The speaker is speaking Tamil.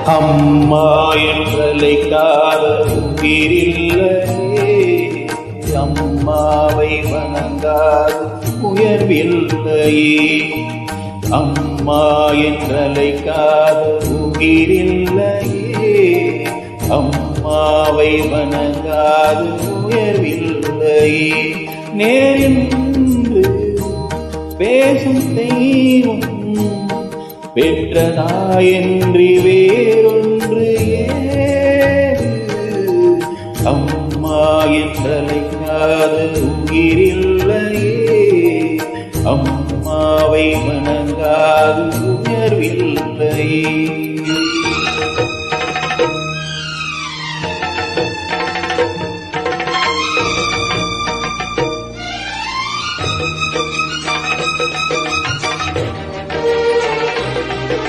அம்மா என்றழைக்காத உயிரில்லையே, அம்மாவை வணங்காத உயர்வில்லையே. அம்மா என்றழைக்காத உயிரில்லையே, அம்மாவை வணங்காத உயர்வில்லையே. நேரின்று பேசும் தெய்வம் பெற்றதாயன்றி வேறொன்று ஏது. அம்மா என்றழைக்காத உயிரில்லையே, அம்மாவை வணங்காது உயர்வில்லையே.